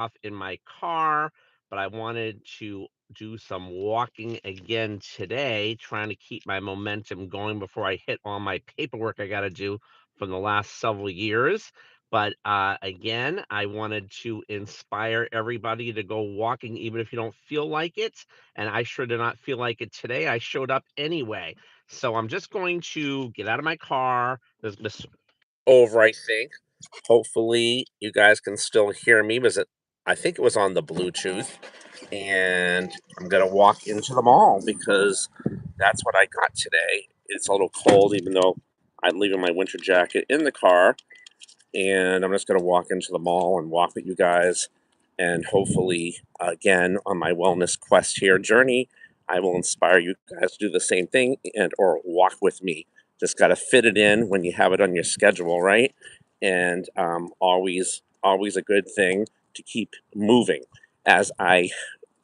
off in my car, but I wanted to do some walking again today, trying to keep my momentum going before I hit all my paperwork I got to do from the last several years. But again, I wanted to inspire everybody to go walking, even if you don't feel like it. And I sure did not feel like it today. I showed up anyway. So I'm just going to get out of my car. There's this over, I think. Hopefully, you guys can still hear me. I think it was on the Bluetooth. And I'm going to walk into the mall because that's what I got today. It's a little cold, even though I'm leaving my winter jacket in the car. And I'm just going to walk into the mall and walk with you guys. And hopefully, again, on my wellness quest here journey, I will inspire you guys to do the same thing and or walk with me. Just got to fit it in when you have it on your schedule, right? And always a good thing to keep moving as I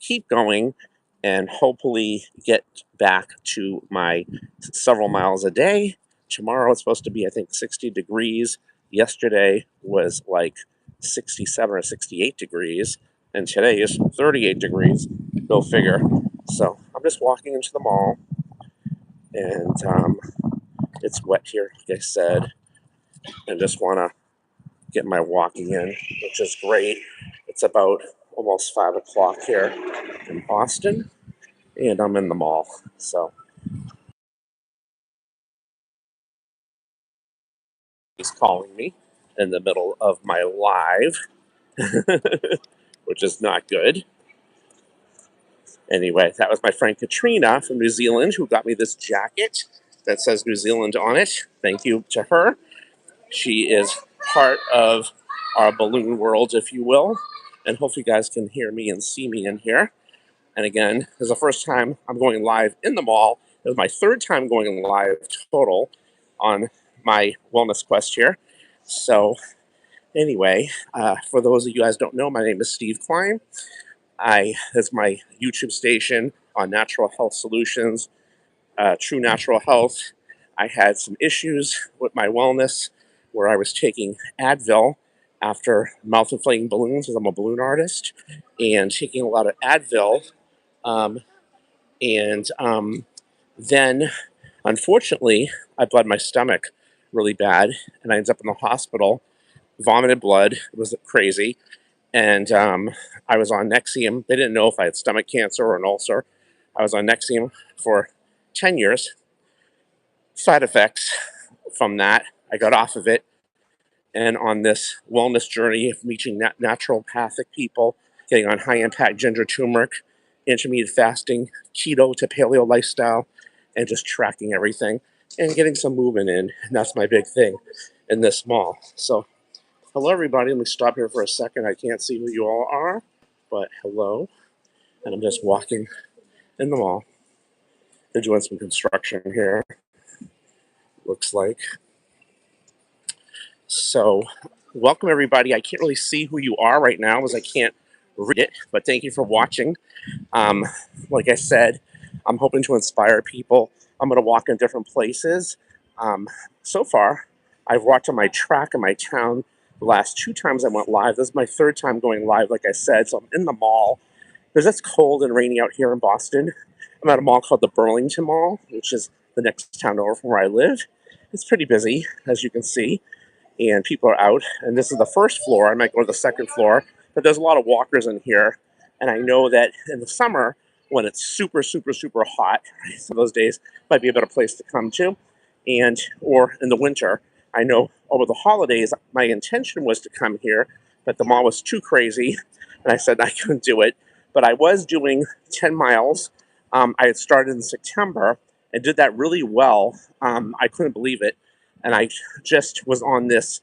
keep going and hopefully get back to my several miles a day. Tomorrow it's supposed to be, I think, 60 degrees. Yesterday was like 67 or 68 degrees, and today is 38 degrees. Go figure. So I'm just walking into the mall, and it's wet here, like I said, and just want to get my walking in, which is great. It's about almost 5 o'clock here in Boston, and I'm in the mall. So he's calling me in the middle of my live, which is not good. Anyway, that was my friend Katrina from New Zealand who got me this jacket that says New Zealand on it. Thank you to her. She is part of our balloon world, if you will. And hopefully you guys can hear me and see me in here. And again, this is the first time I'm going live in the mall. It was my third time going live total on my wellness quest here. So anyway, for those of you guys don't know, my name is Steve Klein. That's my YouTube station on natural health solutions, True Natural Health. I had some issues with my wellness where I was taking Advil after mouth inflating balloons, because I'm a balloon artist, and taking a lot of Advil. Um, and then, unfortunately, I bled my stomach really bad, and I ended up in the hospital, vomited blood. It was crazy. And I was on Nexium. They didn't know if I had stomach cancer or an ulcer. I was on Nexium for 10 years. Side effects from that, I got off of it. And on this wellness journey of meeting naturopathic people, getting on high impact ginger turmeric, intermittent fasting, keto to paleo lifestyle, and just tracking everything and getting some movement in. And that's my big thing in this mall. So hello, everybody. Let me stop here for a second. I can't see who you all are, but hello. And I'm just walking in the mall. They're doing some construction here, looks like. So, welcome, everybody. I can't really see who you are right now as I can't read it, but thank you for watching. Um, like I said, I'm hoping to inspire people. I'm going to walk in different places. So far, I've walked on my track in my town the last 2 times I went live. This is my third time going live, like I said. So I'm in the mall because it's cold and rainy out here in Boston. I'm at a mall called the Burlington Mall, which is the next town over from where I live. It's pretty busy, as you can see, and people are out. And this is the first floor. I might go to the second floor, but there's a lot of walkers in here. And I know that in the summer, when it's super, super, super hot, some of those days might be a better place to come to. And or in the winter, I know over the holidays, my intention was to come here, but the mall was too crazy, and I said I couldn't do it. But I was doing 10 miles. I had started in September and did that really well. I couldn't believe it. And I just was on this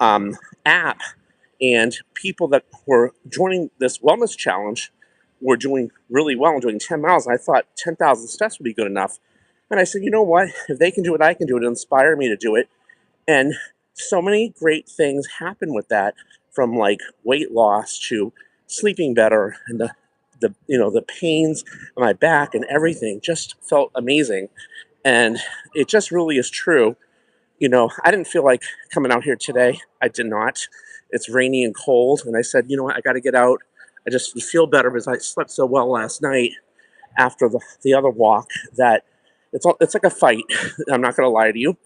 app, and people that were joining this wellness challenge were doing really well and doing 10 miles. And I thought 10,000 steps would be good enough. And I said, you know what? If they can do it, I can do it. It inspired me to do it. And so many great things happen with that, from like weight loss to sleeping better, and the pains on my back and everything just felt amazing. And it just really is true. I didn't feel like coming out here today. I did not. It's rainy and cold, and I said, you know what, I got to get out. I just feel better because I slept so well last night after the other walk that it's like a fight. I'm not going to lie to you.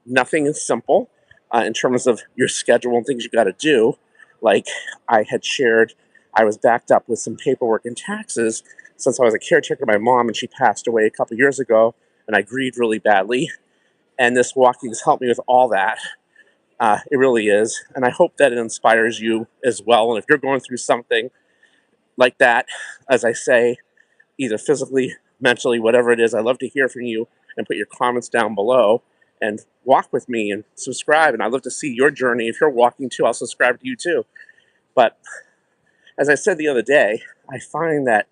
Nothing is simple in terms of your schedule and things you got to do. Like I had shared, I was backed up with some paperwork and taxes since I was a caretaker of my mom and she passed away a couple years ago, and I grieved really badly. And this walking has helped me with all that. It really is. And I hope that it inspires you as well. And if you're going through something like that, as I say, either physically, mentally, whatever it is, I'd love to hear from you and put your comments down below and walk with me and subscribe. And I'd love to see your journey. If you're walking too, I'll subscribe to you too. But as I said the other day, I find that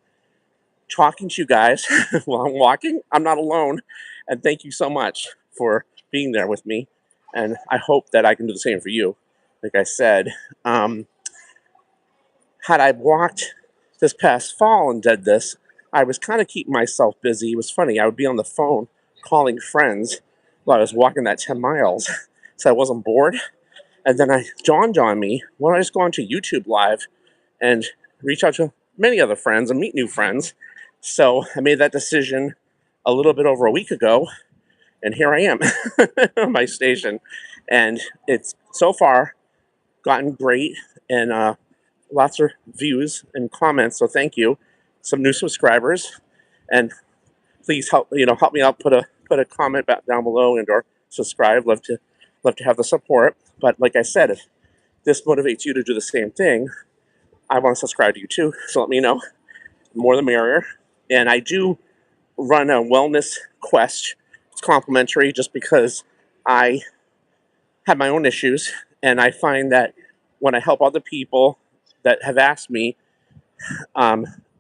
talking to you guys while I'm walking, I'm not alone. And thank you so much for being there with me. And I hope that I can do the same for you. Like I said, had I walked this past fall and did this, I was kind of keeping myself busy. It was funny. I would be on the phone calling friends while I was walking that 10 miles. So I wasn't bored. And then I dawned on me, why don't I just go onto YouTube Live and reach out to many other friends and meet new friends. So I made that decision a little bit over a week ago, and here I am on my station. And it's so far gotten great and lots of views and comments. So thank you. Some new subscribers, and please help me out. Put a comment back down below and or subscribe. Love to have the support. But like I said, if this motivates you to do the same thing, I want to subscribe to you too. So let me know. The more the merrier. And I do run a wellness quest. It's complimentary just because I have my own issues, and I find that when I help other people that have asked me,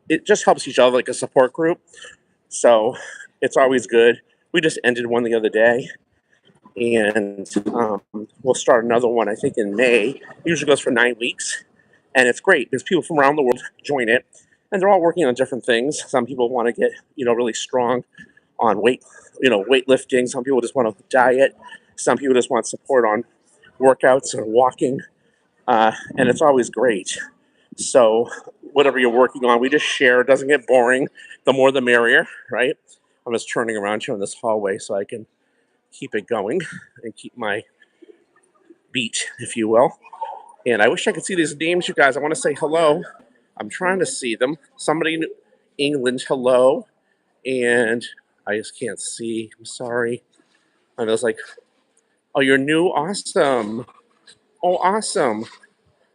it just helps each other like a support group. So it's always good. We just ended one the other day, and we'll start another one, I think, in May. It usually goes for 9 weeks, and it's great because people from around the world join it, and they're all working on different things. Some people want to get, really strong on weightlifting. Some people just want to diet. Some people just want support on workouts or walking, and it's always great. So whatever you're working on, we just share. It doesn't get boring. The more the merrier, right? I'm just turning around here in this hallway so I can keep it going and keep my beat, if you will. And I wish I could see these names, you guys. I want to say hello. I'm trying to see them. Somebody in England, hello. And I just can't see. I'm sorry. And I was like, oh, you're new? Awesome. Oh, awesome.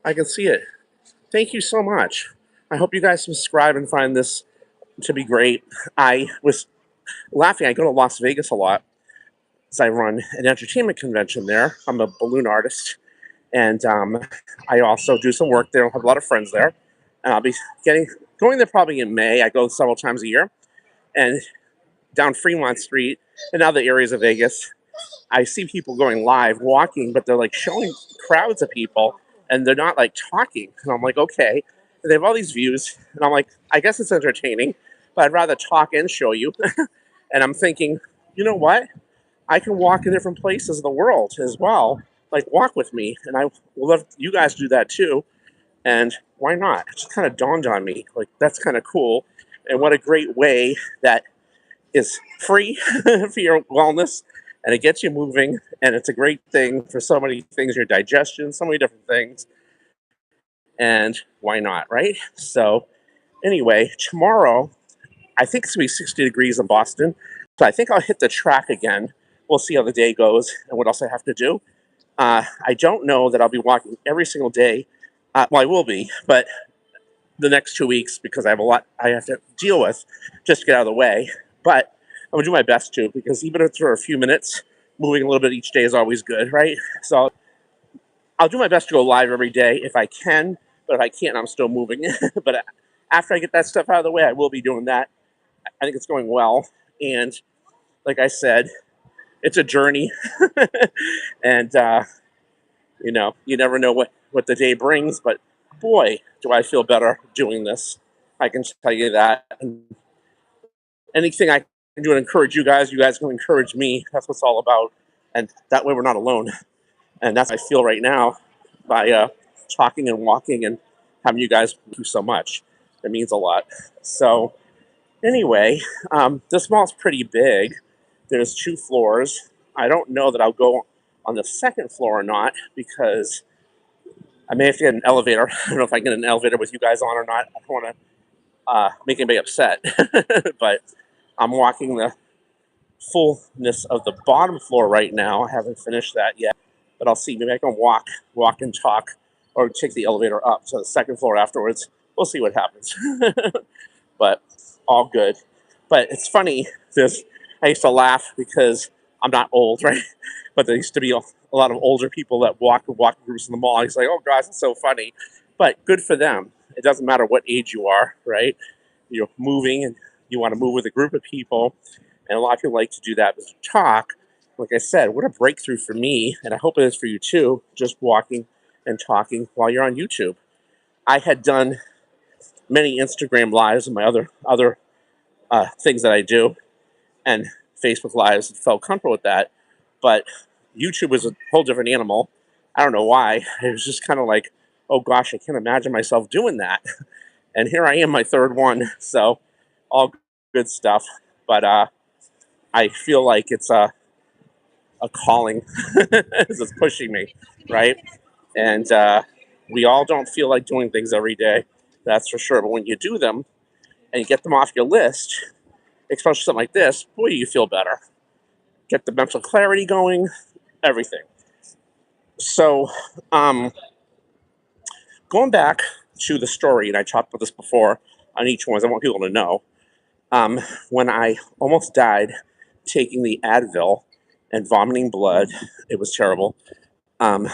I can see it. Thank you so much. I hope you guys subscribe and find this to be great. I was laughing. I go to Las Vegas a lot because I run an entertainment convention there. I'm a balloon artist, and I also do some work there. I have a lot of friends there, and I'll be going there probably in May. I go several times a year, and down Fremont Street and other areas of Vegas, I see people going live walking, but they're like showing crowds of people, and they're not like talking. And I'm like, okay. And they have all these views, and I'm like, I guess it's entertaining, but I'd rather talk and show you. And I'm thinking, you know what? I can walk in different places of the world as well. Like, walk with me, and I would love you guys to do that too. And why not? It just kind of dawned on me, like, that's kind of cool. And what a great way that is free for your wellness, and it gets you moving, and it's a great thing for so many things, your digestion, so many different things. And why not, right? So anyway, tomorrow, I think it's going to be 60 degrees in Boston. So I think I'll hit the track again. We'll see how the day goes and what else I have to do. I don't know that I'll be walking every single day. Well, I will be, but the next 2 weeks because I have a lot I have to deal with just to get out of the way. But I'm going to do my best to, because even if it's for a few minutes, moving a little bit each day is always good, right? So I'll do my best to go live every day if I can, but if I can't, I'm still moving. But after I get that stuff out of the way, I will be doing that. I think it's going well. And like I said, it's a journey. And, you never know what the day brings, but boy, do I feel better doing this. I can tell you that. And anything I can do to encourage you guys can encourage me. That's what it's all about. And that way we're not alone. And that's how I feel right now by talking and walking and having you guys do so much. It means a lot. So anyway, this mall's pretty big. There's 2 floors. I don't know that I'll go on the second floor or not because I may have to get an elevator. I don't know if I can get an elevator with you guys on or not. I don't want to make anybody upset. But I'm walking the fullness of the bottom floor right now. I haven't finished that yet, but I'll see. Maybe I can walk and talk, or take the elevator up to the second floor afterwards. We'll see what happens. But all good. But it's funny. I used to laugh because I'm not old, right? But there used to be a lot of older people that walking groups in the mall. He's like, oh gosh, it's so funny. But good for them. It doesn't matter what age you are, right? You're moving and you want to move with a group of people. And a lot of people like to do that as talk. Like I said, what a breakthrough for me, and I hope it is for you too, just walking and talking while you're on YouTube. I had done many Instagram lives and my other things that I do, and Facebook lives, and felt comfortable with that. But YouTube was a whole different animal. I don't know why. It was just kind of like, oh gosh, I can't imagine myself doing that. And here I am, my third one. So all good stuff. But I feel like it's a calling that's pushing me, right? And we all don't feel like doing things every day, that's for sure. But when you do them and you get them off your list, especially something like this, boy, you feel better. Get the mental clarity going, everything. So, going back to the story, and I talked about this before on each one, I want people to know. When I almost died taking the Advil and vomiting blood, it was terrible. Um,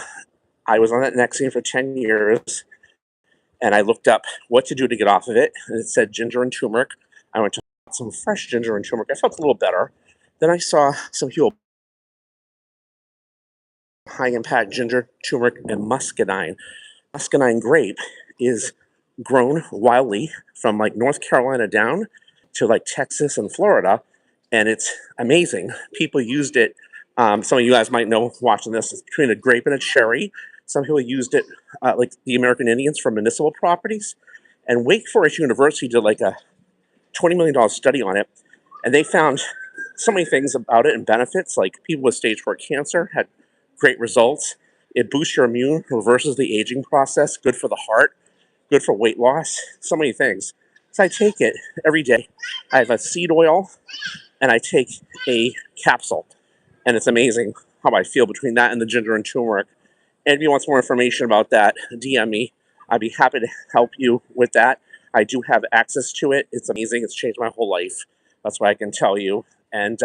I was on that Nexium for 10 years, and I looked up what to do to get off of it, and it said ginger and turmeric. I went to some fresh ginger and turmeric. I felt a little better. Then I saw some people high impact ginger, turmeric, and muscadine. Muscadine grape is grown wildly from like North Carolina down to like Texas and Florida, and it's amazing. People used it. Some of you guys might know watching this. It's between a grape and a cherry. Some people used it, like the American Indians, for municipal properties. And Wake Forest University did like a $20 million study on it, and they found so many things about it and benefits. Like people with stage 4 cancer had great results. It boosts your immune, reverses the aging process, good for the heart, good for weight loss, so many things. So I take it every day. I have a seed oil and I take a capsule, and it's amazing how I feel between that and the ginger and turmeric. And if you want some more information about that, DM me. I'd be happy to help you with that. I do have access to it. It's amazing. It's changed my whole life. That's what I can tell you. And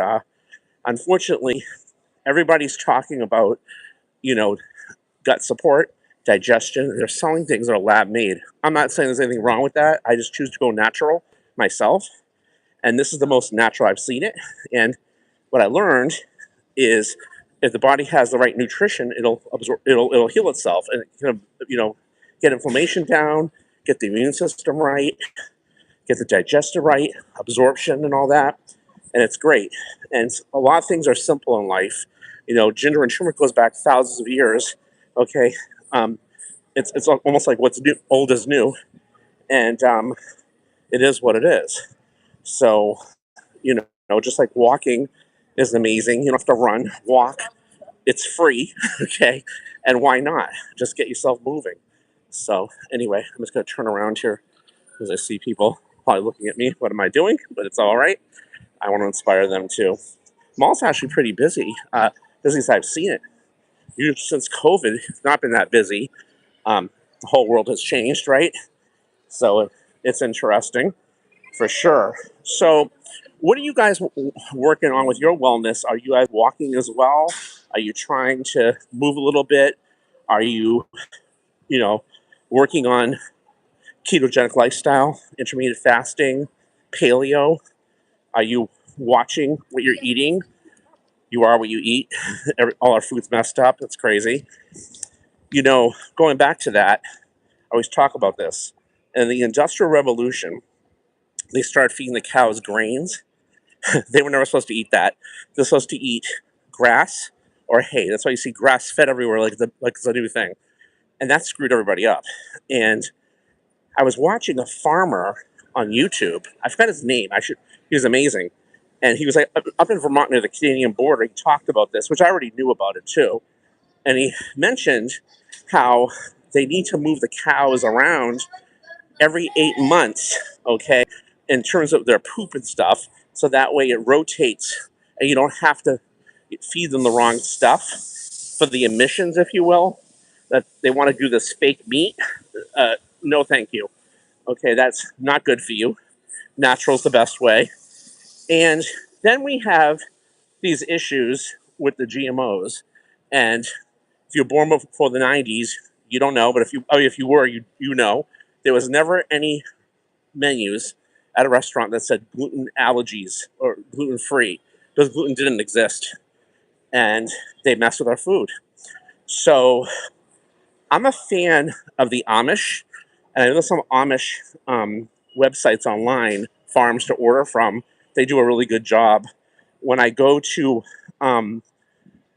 unfortunately, everybody's talking about, you know, gut support, digestion. They're selling things that are lab made. I'm not saying there's anything wrong with that. I just choose to go natural myself. And this is the most natural I've seen it. And what I learned is if the body has the right nutrition, it'll absorb, it'll heal itself, and it can, get inflammation down, get the immune system right, get the digestive right, absorption and all that, and it's great. And a lot of things are simple in life. Ginger and turmeric goes back thousands of years. Okay, it's almost like what's new, old is new, and it is what it is. So just like walking is amazing. You don't have to run, walk. It's free, okay? And why not? Just get yourself moving. So anyway, I'm just going to turn around here because I see people probably looking at me. What am I doing? But it's all right. I want to inspire them too. Mall's actually pretty busy. Busy as I've seen it. Since COVID, it's not been that busy. The whole world has changed, right? So it's interesting for sure. So what are you guys working on with your wellness? Are you guys walking as well? Are you trying to move a little bit? Are you, working on ketogenic lifestyle, intermittent fasting, paleo? Are you watching what you're eating? You are what you eat. All our food's messed up. It's crazy. Going back to that, I always talk about this. In the Industrial Revolution, they started feeding the cows grains. They were never supposed to eat that. They're supposed to eat grass, or hay. That's why you see grass fed everywhere, like it's a new thing, and that screwed everybody up. And I was watching a farmer on YouTube. I forgot his name. He was amazing, and he was like up in Vermont near the Canadian border. He talked about this, which I already knew about it too, and he mentioned how they need to move the cows around every 8 months, okay, in terms of their poop and stuff, so that way it rotates and you don't have to feed them the wrong stuff for the emissions, if you will. That they want to do this fake meat. No, thank you. Okay, that's not good for you. Natural's the best way. And then we have these issues with the GMOs. And if you're born before the 90s, you don't know, but if you were, you know, there was never any menus at a restaurant that said gluten allergies or gluten free, because gluten didn't exist, and they mess with our food. So I'm a fan of the Amish, and I know some Amish websites online, farms to order from. They do a really good job. When I go to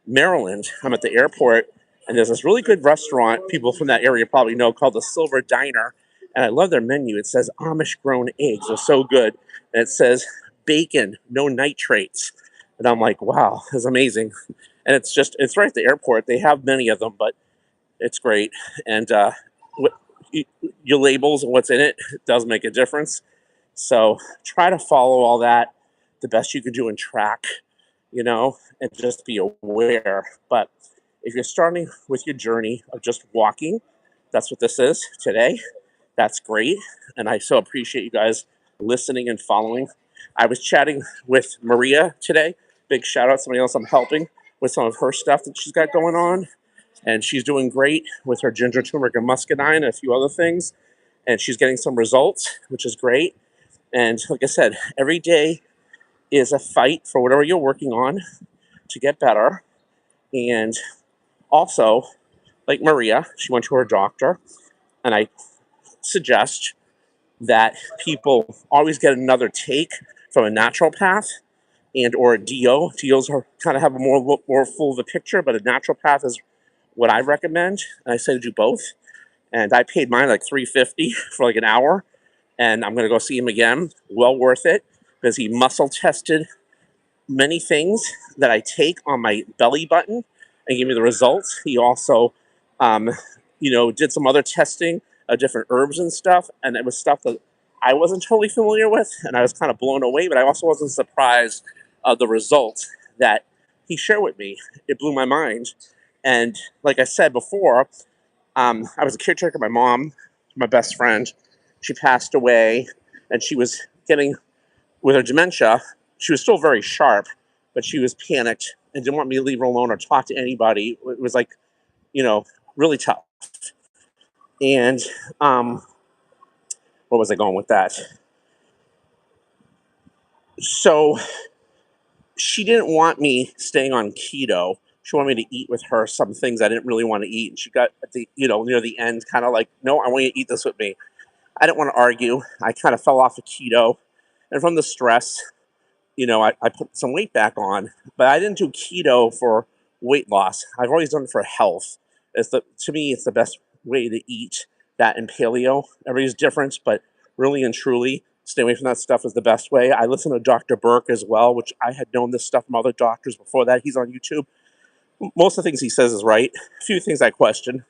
Maryland, I'm at the airport, and there's this really good restaurant people from that area probably know called the Silver Diner, and I love their menu. It says Amish grown eggs. They're so good, and it says bacon, no nitrates, and I'm like, wow, that's amazing. And it's right at the airport. They have many of them, but it's great. And what, your labels and what's in it does make a difference. So try to follow all that the best you can do and track, and just be aware. But if you're starting with your journey of just walking, that's what this is today. That's great. And I so appreciate you guys listening and following. I was chatting with Maria today. Big shout out, somebody else I'm helping with some of her stuff that she's got going on. And she's doing great with her ginger, turmeric, and muscadine and a few other things. And she's getting some results, which is great. And like I said, every day is a fight for whatever you're working on to get better. And also, like Maria, she went to her doctor, and I suggest that people always get another take from a naturopath and or a DO. DOs are kind of have a more full of a picture, but a naturopath is what I recommend. And I say to do both. And I paid mine like $350 for like an hour, and I'm gonna go see him again. Well worth it, because he muscle tested many things that I take on my belly button and give me the results. He also, did some other testing of different herbs and stuff, and it was stuff that I wasn't totally familiar with, and I was kind of blown away. But I also wasn't surprised of the results that he shared with me. It blew my mind, and like I said before, I was a caretaker of my mom, my best friend. She passed away, and she was getting with her dementia. She was still very sharp, but she was panicked and didn't want me to leave her alone or talk to anybody. It was like, really tough. And where was I going with that? So she didn't want me staying on keto. She wanted me to eat with her some things I didn't really want to eat. And she got at the, near the end, kind of like, no, I want you to eat this with me. I didn't want to argue. I kind of fell off of keto. And from the stress, I put some weight back on, but I didn't do keto for weight loss. I've always done it for health. To me, it's the best way to eat that in paleo. Everybody's different, but really and truly, stay away from that stuff is the best way. I listen to Dr. Burke as well, which I had known this stuff from other doctors before that. He's on YouTube. Most of the things he says is right. A few things I question,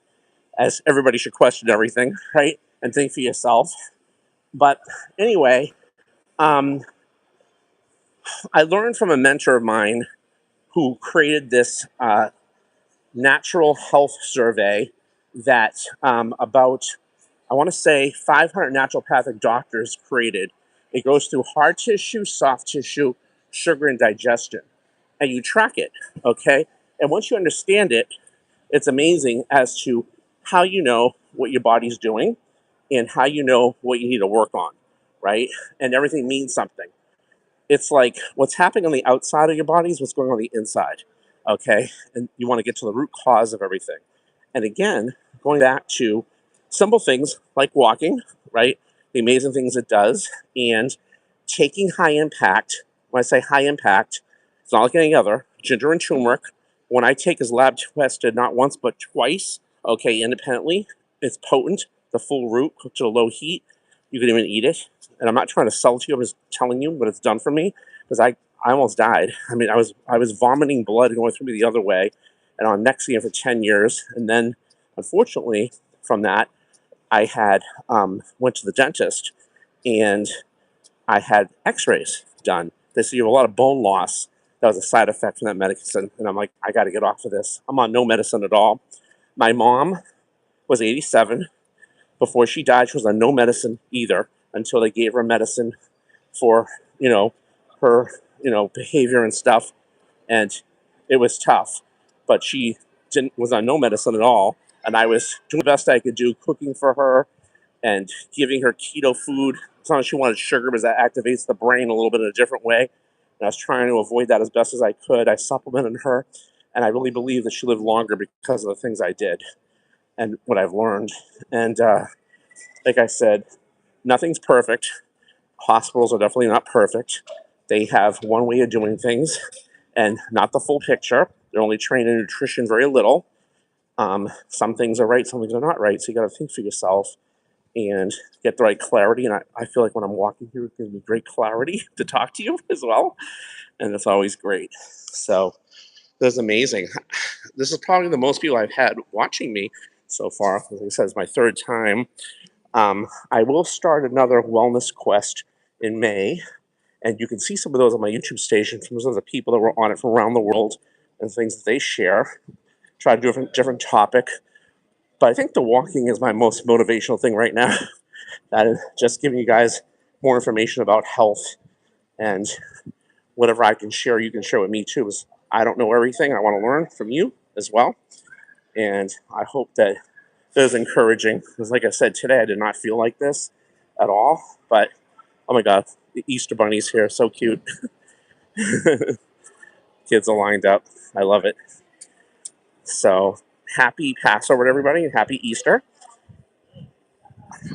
as everybody should question everything, right? And think for yourself. But anyway, I learned from a mentor of mine who created this natural health survey that about, I want to say, 500 naturopathic doctors created. It goes through hard tissue, soft tissue, sugar, and digestion. And you track it, okay? And once you understand it, it's amazing as to how you know what your body's doing and how you know what you need to work on, right? And everything means something. It's like what's happening on the outside of your body is what's going on the inside, okay? And you want to get to the root cause of everything. And again, going back to simple things like walking, right? The amazing things it does, and taking high impact. When I say high impact, it's not like any other. Ginger and turmeric, When I take his lab tested not once but twice, okay, independently, it's potent. The full root cooked at a low heat. You can even eat it. And I'm not trying to sell it to you. I'm just telling you what it's done for me because I almost died. I mean, I was vomiting blood going through me the other way, and on Nexium for 10 years. And then, unfortunately, from that, I had went to the dentist, and I had X-rays done. They said you have a lot of bone loss. That was a side effect from that medicine, and I'm like, I got to get off of this. I'm on no medicine at all. My mom was 87. Before she died, she was on no medicine either until they gave her medicine for her behavior and stuff, and it was tough. But she didn't was on no medicine at all, and I was doing the best I could do, cooking for her and giving her keto food as long as she wanted sugar, because that activates the brain a little bit in a different way. And I was trying to avoid that as best as I could. I supplemented her, and I really believe that she lived longer because of the things I did and what I've learned. And like I said, nothing's perfect. Hospitals are definitely not perfect. They have one way of doing things and not the full picture. They're only trained in nutrition very little. Some things are right, some things are not right. So you got to think for yourself and get the right clarity. And I feel like when I'm walking here, it gives me great clarity to talk to you as well. And it's always great. So this is amazing. This is probably the most people I've had watching me so far. As I said, it's my third time. I will start another wellness quest in May. And you can see some of those on my YouTube station from some of the people that were on it from around the world and things that they share. Try to do a different topic. But I think the walking is my most motivational thing right now. That is just giving you guys more information about health, and whatever I can share, you can share with me too. Because I don't know everything. I want to learn from you as well. And I hope that is encouraging. Because like I said, today I did not feel like this at all. But, oh my God, the Easter bunny's here. So cute. Kids are lined up. I love it. So, happy Passover to everybody, and happy Easter.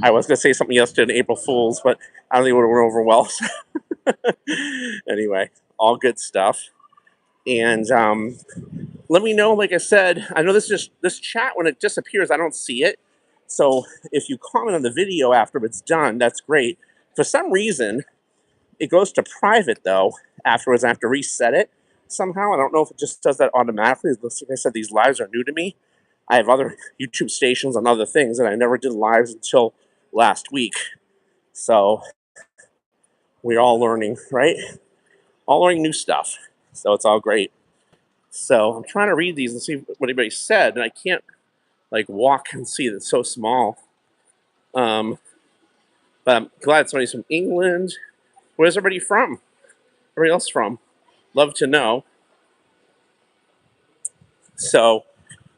I was going to say something yesterday, April Fool's, but I don't think it would have went over well. Anyway, all good stuff. And let me know, like I said, I know this chat, when it disappears, I don't see it. So if you comment on the video after it's done, that's great. For some reason, it goes to private, though, afterwards. I have to reset it somehow. I don't know if it just does that automatically. Like I said, these lives are new to me. I have other YouTube stations on other things, and I never did lives until last week. So we're all learning, right? All learning new stuff. So it's all great. So I'm trying to read these and see what anybody said, and I can't like walk and see it. It's so small. But I'm glad somebody's from England. Where's everybody from? Everybody else from? Love to know. So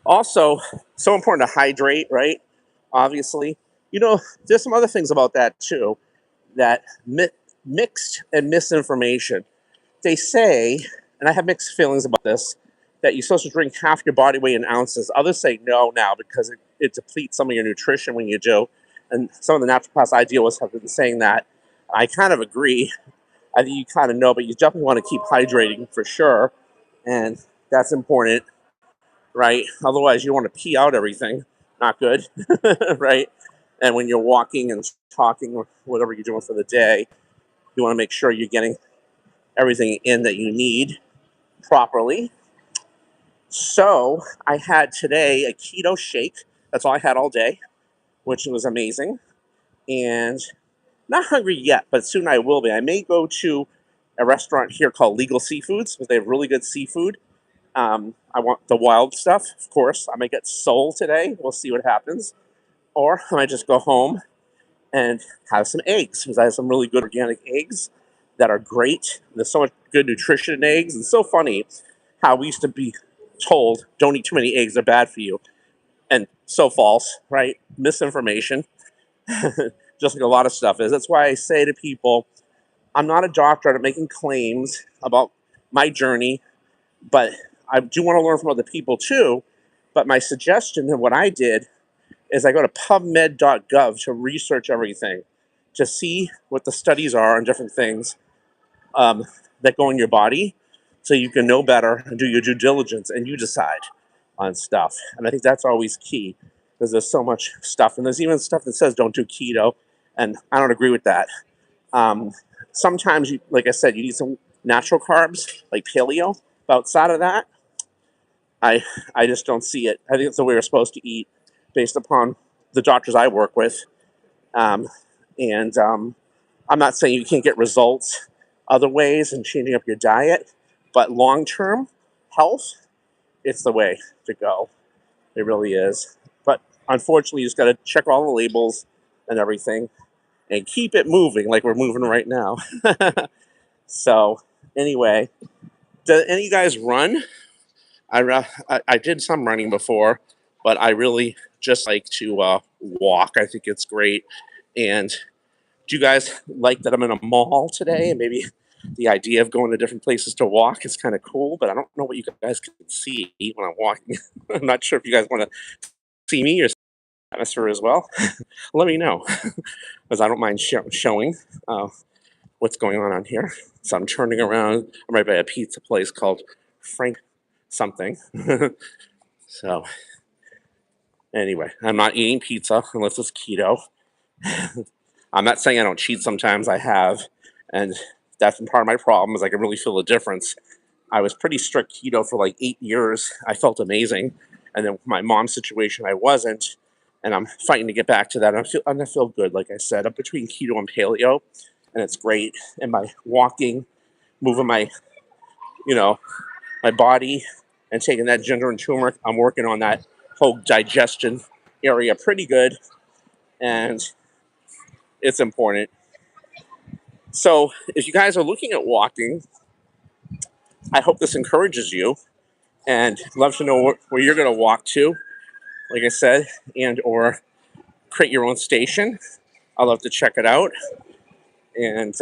also, so important to hydrate, right? Obviously. There's some other things about that too, that mixed and misinformation. They say, and I have mixed feelings about this, that you're supposed to drink half your body weight in ounces. Others say no now because it depletes some of your nutrition when you do. And some of the naturopaths I deal with have been saying that. I kind of agree. I think you kind of know, but you definitely want to keep hydrating for sure. And that's important, right? Otherwise, you don't want to pee out everything. Not good, right? And when you're walking and talking or whatever you're doing for the day, you want to make sure you're getting everything in that you need properly. So I had today a keto shake. That's all I had all day, which was amazing. And not hungry yet, but soon I will be. I may go to a restaurant here called Legal Seafoods because they have really good seafood. I want the wild stuff, of course. I might get sole today. We'll see what happens. Or I might just go home and have some eggs because I have some really good organic eggs that are great. There's so much good nutrition in eggs. And it's so funny how we used to be told, don't eat too many eggs, they're bad for you. And so false, right? Misinformation, just like a lot of stuff is. That's why I say to people, I'm not a doctor. I'm making claims about my journey, but I do want to learn from other people too. But my suggestion and what I did is I go to pubmed.gov to research everything, to see what the studies are on different things that go in your body, so you can know better and do your due diligence and you decide on stuff. And I think that's always key because there's so much stuff. And there's even stuff that says don't do keto. And I don't agree with that. Um, Sometimes, you, like I said, you need some natural carbs, like paleo. But outside of that, I I just don't see it. I think it's the way we're supposed to eat, based upon the doctors I work with. Um, and I'm not saying you can't get results other ways and changing up your diet, but long term health, it's the way to go. It really is. But unfortunately, you just got to check all the labels and everything and keep it moving like we're moving right now. So, anyway, do any of you guys run? I did some running before, but I really just like to walk. I think it's great. And do you guys like that I'm in a mall today? And maybe the idea of going to different places to walk is kind of cool, but I don't know what you guys can see when I'm walking. I'm not sure if you guys want to see me or see the atmosphere as well. Let me know, because I don't mind showing what's going on here. So I'm turning around. I'm right by a pizza place called Frank something. So anyway, I'm not eating pizza unless it's keto. I'm not saying I don't cheat sometimes. I have, and that's been part of my problem is I can really feel the difference. I was pretty strict keto for like 8 years. I felt amazing, and then with my mom's situation, I wasn't, and I'm fighting to get back to that. I feel good, like I said. I'm between keto and paleo, and it's great. And by walking, moving my, you know, my body, and taking that ginger and turmeric, I'm working on that whole digestion area pretty good, and it's important. So, if you guys are looking at walking, I hope this encourages you, and love to know where you're going to walk to. Like I said, and or create your own station. I'd love to check it out. And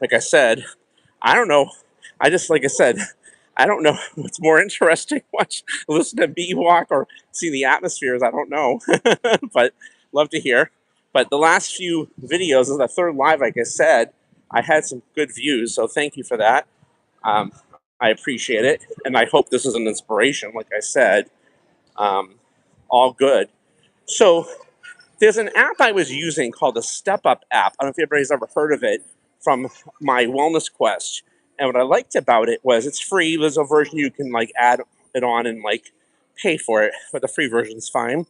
like I said, I don't know. I just like I said, I don't know what's more interesting. Watch, listen to me walk or see the atmospheres. I don't know, but love to hear. But the last few videos, the third live, like I said, I had some good views. So thank you for that. Um, I appreciate it, and I hope this is an inspiration. Like I said, um, all good. So there's an app I was using called the Step Up app. I don't know if anybody's ever heard of it from my wellness quest. And what I liked about it was it's free. There's a version you can like add it on and like pay for it, but the free version is fine.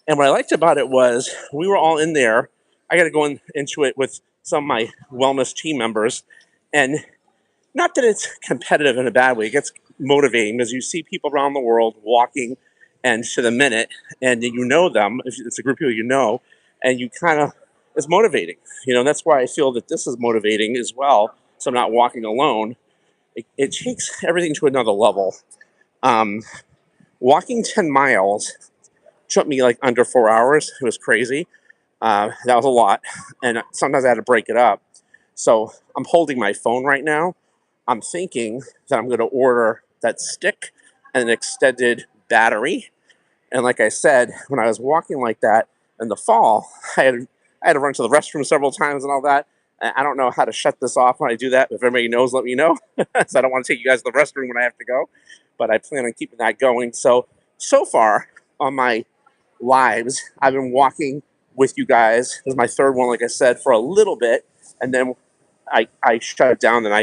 And what I liked about it was we were all in there. I got to go into it with some of my wellness team members, and not that it's competitive in a bad way. It gets motivating because you see people around the world walking and to the minute, and you know them. If it's a group of people you know, and you kind of it's motivating. That's why I feel that this is motivating as well. So I'm not walking alone. It takes everything to another level. Um, Walking 10 miles took me like under 4 hours. It was crazy. That was a lot, and sometimes I had to break it up. So I'm holding my phone right now. I'm thinking that I'm going to order that stick and an extended battery. And like I said, when I was walking like that in the fall, I had to run to the restroom several times and all that. And I don't know how to shut this off when I do that. If everybody knows, let me know. So I don't want to take you guys to the restroom when I have to go. But I plan on keeping that going. So far on my lives, I've been walking with you guys. This is my third one, like I said, for a little bit. And then I shut it down and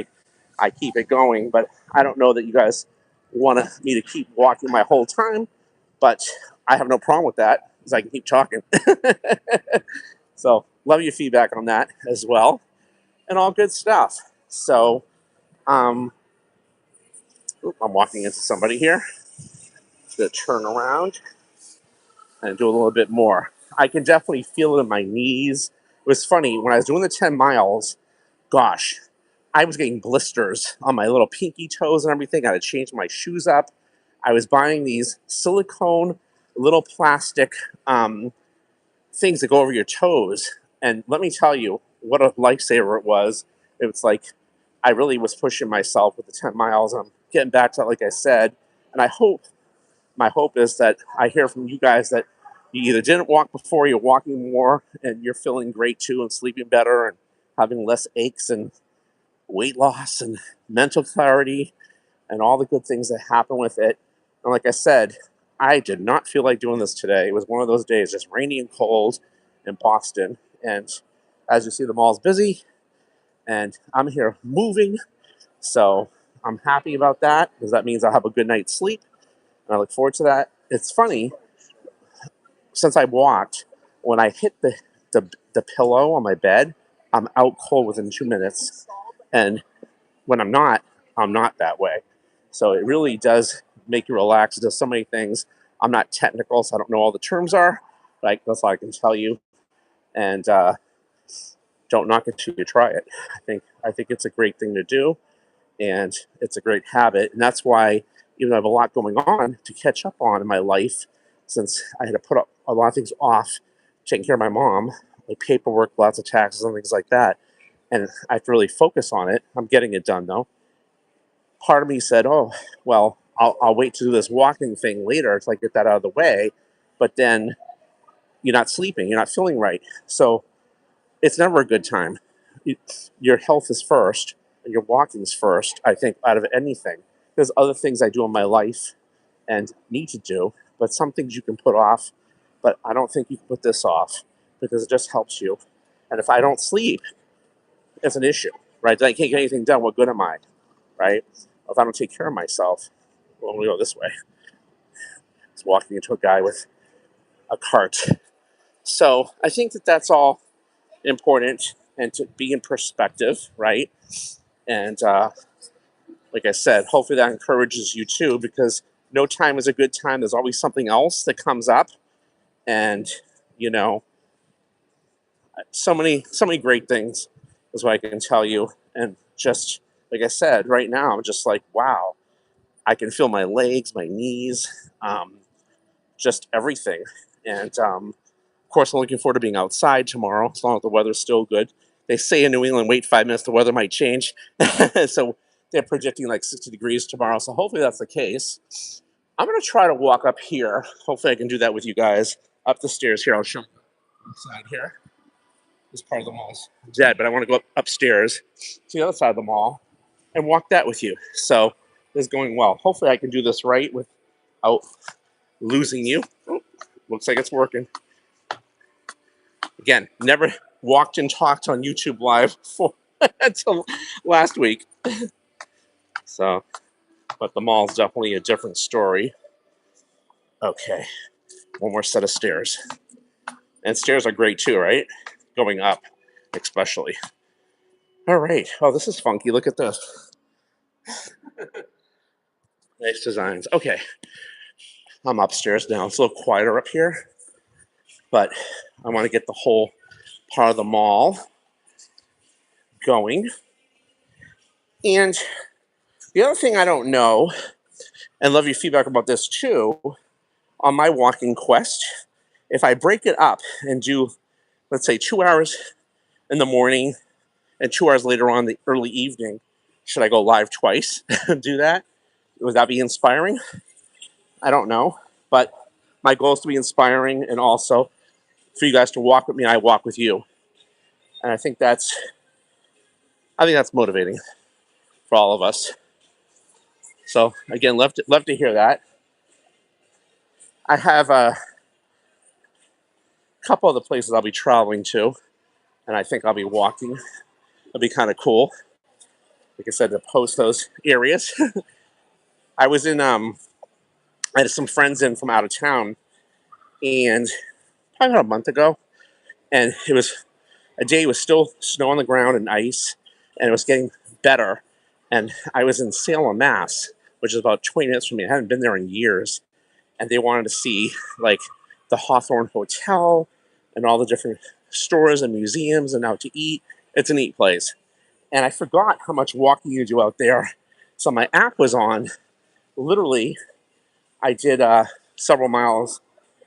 I keep it going. But I don't know that you guys want me to keep walking my whole time. But I have no problem with that because I can keep talking. So love your feedback on that as well. And all good stuff. So I'm walking into somebody here. To turn around and do a little bit more. I can definitely feel it in my knees. It was funny when I was doing the 10 miles. Gosh, I was getting blisters on my little pinky toes and everything. I had to change my shoes up. I was buying these silicone little plastic things that go over your toes. And let me tell you what a lifesaver it was. It was like I really was pushing myself with the 10 miles. I'm getting back to it, like I said. And my hope is that I hear from you guys that you either didn't walk before, you're walking more, and you're feeling great too, and sleeping better, and having less aches and weight loss and mental clarity. and all the good things that happen with it. And like I said, I did not feel like doing this today. It was one of those days, just rainy and cold in Boston. And as you see, the mall's busy, and I'm here moving. So I'm happy about that because that means I'll have a good night's sleep. And I look forward to that. It's funny, since I walked, when I hit the pillow on my bed, I'm out cold within 2 minutes. And when I'm not that way. So it really does make you relax. It does so many things. I'm not technical, so I don't know all the terms are. Like, that's all I can tell you. And don't knock it till you try it. I think it's a great thing to do, and it's a great habit. And that's why, even though I have a lot going on to catch up on in my life, since I had to put a lot of things off, taking care of my mom, like paperwork, lots of taxes and things like that, and I have to really focus on it. I'm getting it done though. Part of me said, "Oh, well, I'll wait to do this walking thing later to like get that out of the way," but then you're not sleeping, you're not feeling right, so it's never a good time. Your health is first, and your walking is first. I think out of anything, there's other things I do in my life and need to do, but some things you can put off. But I don't think you can put this off because it just helps you. And if I don't sleep, it's an issue, right? Then I can't get anything done. What good am I, right? If I don't take care of myself, well, we go this way. It's walking into a guy with a cart. So I think that that's all important and to be in perspective, right? And like I said, hopefully that encourages you too, because no time is a good time. There's always something else that comes up, and you know, so many great things is what I can tell you. And just like I said, right now I'm just like, wow, I can feel my legs, my knees, just everything. And of course, I'm looking forward to being outside tomorrow, as long as the weather's still good. They say in New England, wait 5 minutes, the weather might change. So they're predicting like 60 degrees tomorrow. So hopefully that's the case. I'm going to try to walk up here. Hopefully I can do that with you guys. Up the stairs here. I'll show you inside here. This part of the mall's dead, but I want to go upstairs to the other side of the mall and walk that with you. So this is going well. Hopefully I can do this right without losing you. Oh, looks like it's working. Again, never walked and talked on YouTube Live for until last week. So, but the mall's definitely a different story. Okay, one more set of stairs. And stairs are great too, right? Going up, especially. All right. Oh, this is funky. Look at this. Nice designs. Okay, I'm upstairs now. It's a little quieter up here, but I want to get the whole part of the mall going. And the other thing I don't know, and love your feedback about this too, on my walking quest, if I break it up and do, let's say, 2 hours in the morning and 2 hours later on in the early evening, should I go live twice and do that? Would that be inspiring? I don't know. But my goal is to be inspiring and also for you guys to walk with me and I walk with you. And I think that's motivating for all of us. So again, love to hear that. I have a couple of the places I'll be traveling to, and I think I'll be walking. It'll be kind of cool. Like I said, to post those areas. I was in I had some friends in from out of town, and probably about a month ago, and it was a day. It was still snow on the ground and ice, and it was getting better. And I was in Salem, Mass, which is about 20 minutes from me. I hadn't been there in years, and they wanted to see like the Hawthorne Hotel and all the different stores and museums and out to eat. It's a neat place. And I forgot how much walking you do out there. So my app was on. Literally, I did several miles,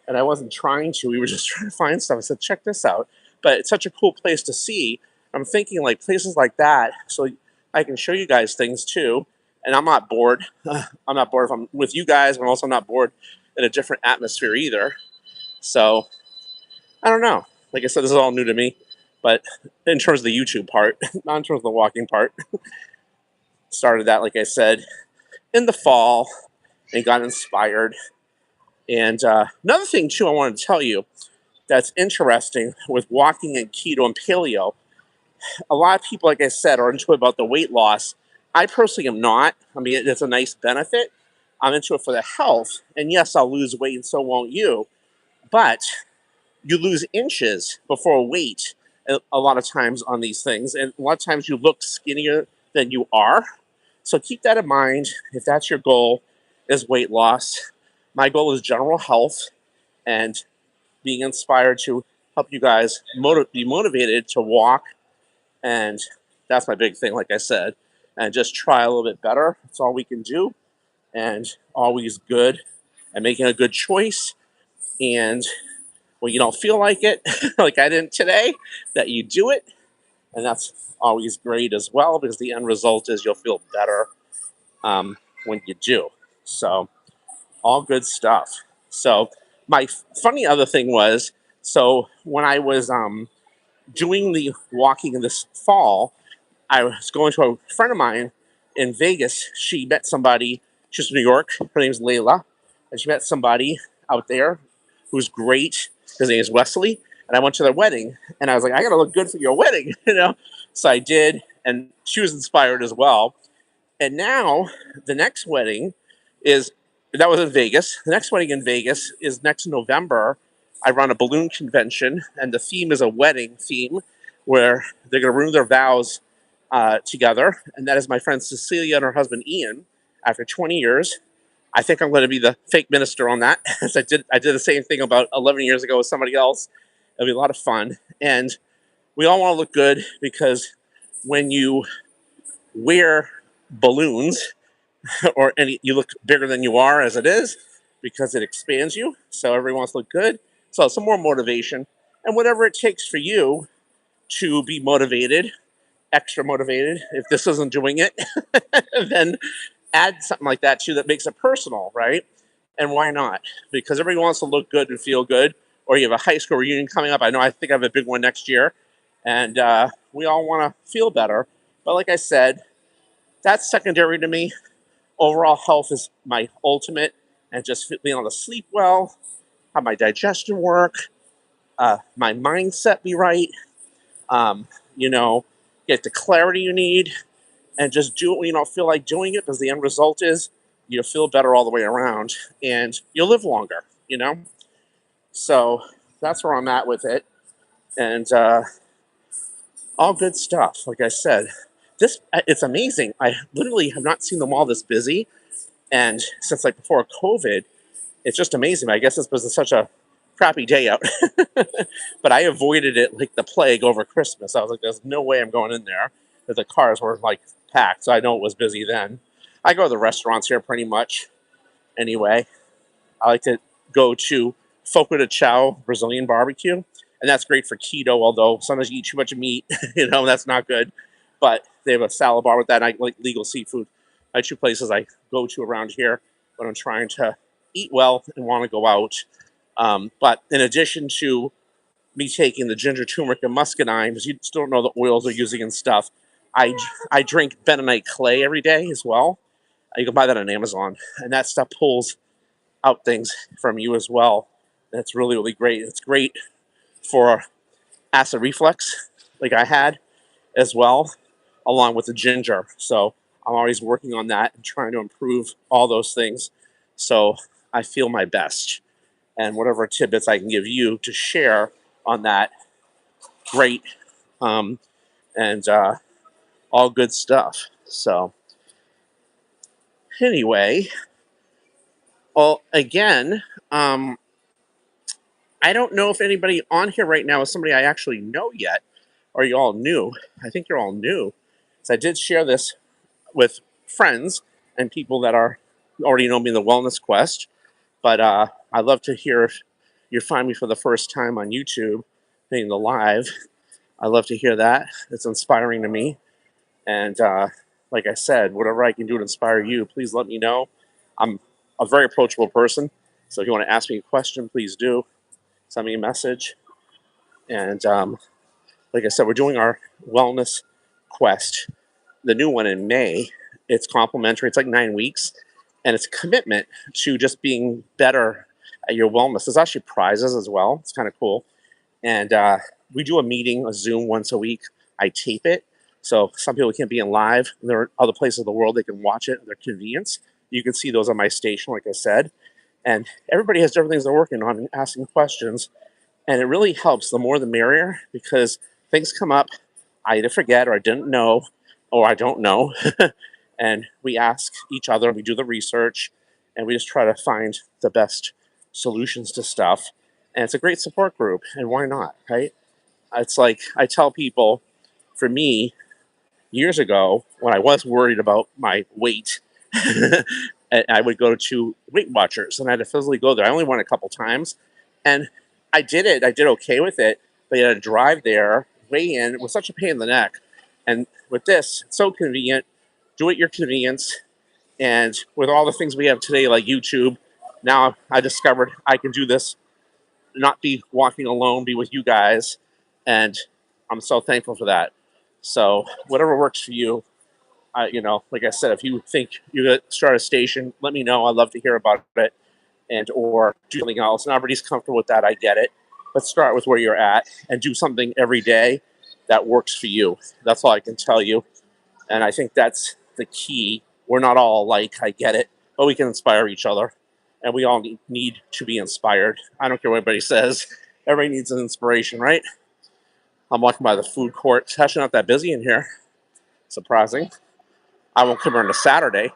and I wasn't trying to. We were just trying to find stuff. I said, check this out. But it's such a cool place to see. I'm thinking like places like that, so I can show you guys things too. And I'm not bored. I'm not bored if I'm with you guys, but I'm also not bored in a different atmosphere either. So I don't know. Like I said, this is all new to me. But in terms of the YouTube part, not in terms of the walking part, started that, like I said. in the fall and got inspired. And another thing, too, I wanted to tell you that's interesting with walking and keto and paleo. A lot of people, like I said, are into it about the weight loss. I personally am not. I mean, it's a nice benefit. I'm into it for the health. And yes, I'll lose weight and so won't you. But you lose inches before weight a lot of times on these things. And a lot of times you look skinnier than you are. So keep that in mind if that's your goal is weight loss. My goal is general health and being inspired to help you guys be motivated to walk. And that's my big thing, like I said. And just try a little bit better. That's all we can do. And always good and making a good choice. And when you don't feel like it, like I didn't today, that you do it. And that's always great as well because the end result is you'll feel better when you do. So, all good stuff. So, my funny other thing was so when I was doing the walking this fall, I was going to a friend of mine in Vegas. She met somebody, she's from New York. Her name's Layla. And she met somebody out there who's great. His name is Wesley. And I went to their wedding. And I was like, I got to look good for your wedding, you know? So I did. And she was inspired as well. And now the next wedding is, that was in Vegas. The next wedding in Vegas is next November. I run a balloon convention. And the theme is a wedding theme where they're going to renew their vows together. And that is my friend Cecilia and her husband Ian. After 20 years, I think I'm going to be the fake minister on that. As I did the same thing about 11 years ago with somebody else. It'll be a lot of fun. And we all want to look good because when you wear balloons or you look bigger than you are as it is because it expands you. So everyone wants to look good. So some more motivation and whatever it takes for you to be motivated, extra motivated. If this isn't doing it, then add something like that too that makes it personal, right? And why not? Because everybody wants to look good and feel good. Or you have a high school reunion coming up. I think I have a big one next year. And we all want to feel better. But like I said, that's secondary to me. Overall health is my ultimate. And just being able to sleep well, have my digestion work, my mindset be right, you know, get the clarity you need, and just do it when you don't feel like doing it because the end result is you'll feel better all the way around and you'll live longer, you know? So that's where I'm at with it. And all good stuff, like I said. It's amazing. I literally have not seen the mall this busy. And since like before COVID, it's just amazing. I guess it's because it's such a crappy day out. But I avoided it like the plague over Christmas. I was like, there's no way I'm going in there. Because the cars were like packed, so I know it was busy then. I go to the restaurants here pretty much anyway. I like to go to Fogo de Chao Brazilian barbecue, and that's great for keto, although sometimes you eat too much meat, that's not good. But they have a salad bar with that, and I like legal seafood. My two places I go to around here when I'm trying to eat well and want to go out. But in addition to me taking the ginger, turmeric, and muscadine, because you still don't know the oils they're using and stuff, I drink bentonite clay every day as well. You can buy that on Amazon, and that stuff pulls out things from you as well. And it's really, really great. It's great for acid reflux, like I had as well, along with the ginger. So I'm always working on that and trying to improve all those things. So I feel my best. And whatever tidbits I can give you to share on that, great. And all good stuff. So anyway, well, again, I don't know if anybody on here right now is somebody I actually know yet, or you all new. I think you're all new. So I did share this with friends and people that are already know me in the Wellness Quest. But I'd love to hear if you find me for the first time on YouTube, being the live. I'd love to hear that. It's inspiring to me. And like I said, whatever I can do to inspire you, please let me know. I'm a very approachable person. So if you want to ask me a question, please do. Send me a message. And like I said, we're doing our wellness quest, the new one in May. It's complimentary. It's like 9 weeks. and it's a commitment to just being better at your wellness. There's actually prizes as well. It's kind of cool. And we do a meeting, a Zoom once a week. I tape it. So some people can't be in live. There are other places of the world they can watch it at their convenience. You can see those on my station, like I said. And everybody has different things they're working on and asking questions. And it really helps. The more the merrier, because things come up I either forget or I didn't know or I don't know. And we ask each other, we do the research, and we just try to find the best solutions to stuff. And it's a great support group. And why not, right? It's like I tell people, for me, years ago, when I was worried about my weight, I would go to Weight Watchers and I had to physically go there. I only went a couple times and I did it. I did okay with it, but you had to drive there, weigh in. It was such a pain in the neck. And with this, it's so convenient. Do it at your convenience. And with all the things we have today, like YouTube, now I discovered I can do this, not be walking alone, be with you guys. And I'm so thankful for that. So whatever works for you, like I said, if you think you're gonna start a station, let me know. I'd love to hear about it, and or do something else. And everybody's comfortable with that. I get it. Let's start with where you're at and do something every day that works for you. That's all I can tell you. And I think that's the key. We're not all alike. I get it, but we can inspire each other, and we all need to be inspired. I don't care what anybody says. Everybody needs an inspiration, right? I'm walking by the food court. It's actually not that busy in here. Surprising. I won't come here on a Saturday.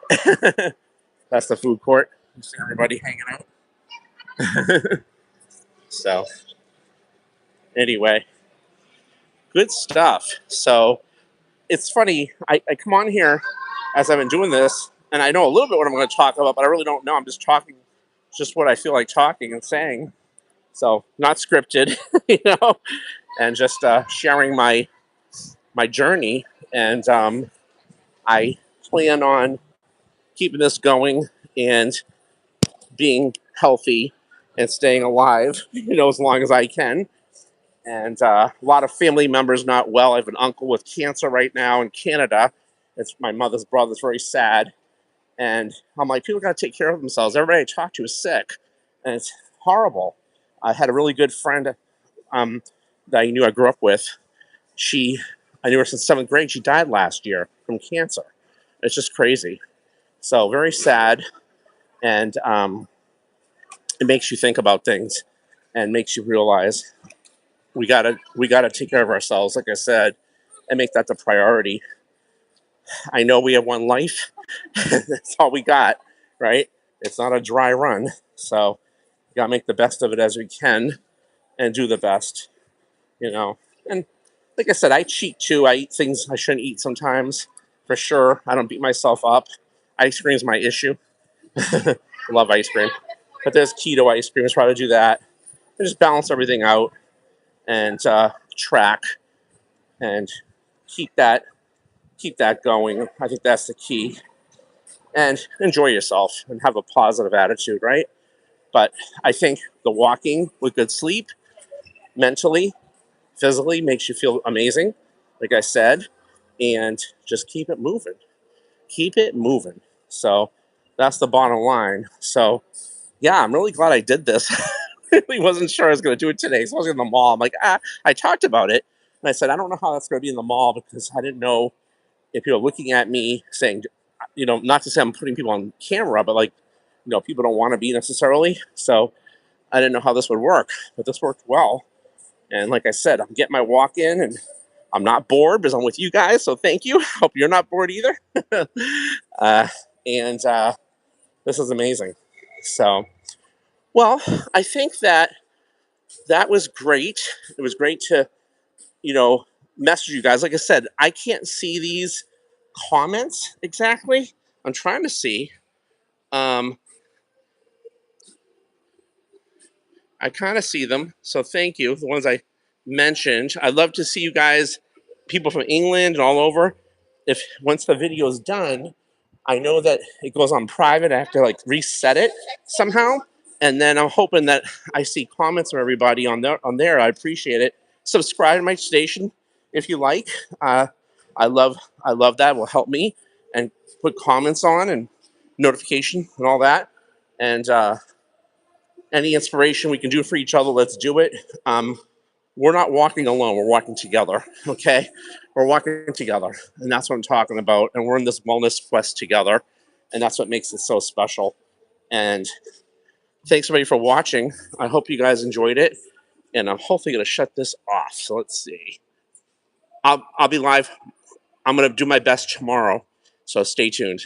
That's the food court. You see everybody hanging out. So, anyway, good stuff. So, it's funny. I come on here as I've been doing this, and I know a little bit what I'm going to talk about, but I really don't know. I'm just talking, just what I feel like talking and saying. So, not scripted, and just sharing my journey. And I plan on keeping this going and being healthy and staying alive, as long as I can. And a lot of family members not well. I have an uncle with cancer right now in Canada. It's my mother's brother. It's very sad. And I'm like, people got to take care of themselves. Everybody I talk to is sick. And it's horrible. I had a really good friend that I grew up with. I knew her since 7th grade. She died last year from cancer. It's just crazy. So very sad. And it makes you think about things and makes you realize we gotta take care of ourselves, like I said, and make that the priority. I know we have one life. That's all we got, right? It's not a dry run. So we gotta make the best of it as we can and do the best, And like I said, I cheat too. I eat things I shouldn't eat sometimes, for sure. I don't beat myself up. Ice cream is my issue. I love ice cream. But there's keto ice cream. Let's try to do that. And just balance everything out and track and keep that going. I think that's the key. And enjoy yourself and have a positive attitude, right? But I think the walking with good sleep, mentally, physically, makes you feel amazing, like I said, and just keep it moving. Keep it moving. So that's the bottom line. So yeah, I'm really glad I did this. I really wasn't sure I was going to do it today. So I was in the mall. I'm like, I talked about it. And I said, I don't know how that's going to be in the mall because I didn't know if people are looking at me saying, not to say I'm putting people on camera, but people don't want to be necessarily. So I didn't know how this would work, but this worked well. And like I said, I'm getting my walk in and I'm not bored because I'm with you guys. So thank you. Hope you're not bored either. And this is amazing. So, well, I think that was great. It was great to, message you guys. Like I said, I can't see these comments exactly. I'm trying to see. I kind of see them. So thank you. The ones I mentioned. I'd love to see you guys, people from England and all over. If once the video is done, I know that it goes on private. I have to reset it somehow. And then I'm hoping that I see comments from everybody on there. I appreciate it. Subscribe to my station if you like. I love that. It will help me and put comments on and notification and all that. And any inspiration we can do for each other, let's do it. We're not walking alone. We're walking together, okay? We're walking together, and that's what I'm talking about. And we're in this wellness quest together, and that's what makes it so special. And thanks, everybody, for watching. I hope you guys enjoyed it, and I'm hopefully going to shut this off. So let's see. I'll be live. I'm going to do my best tomorrow, so stay tuned.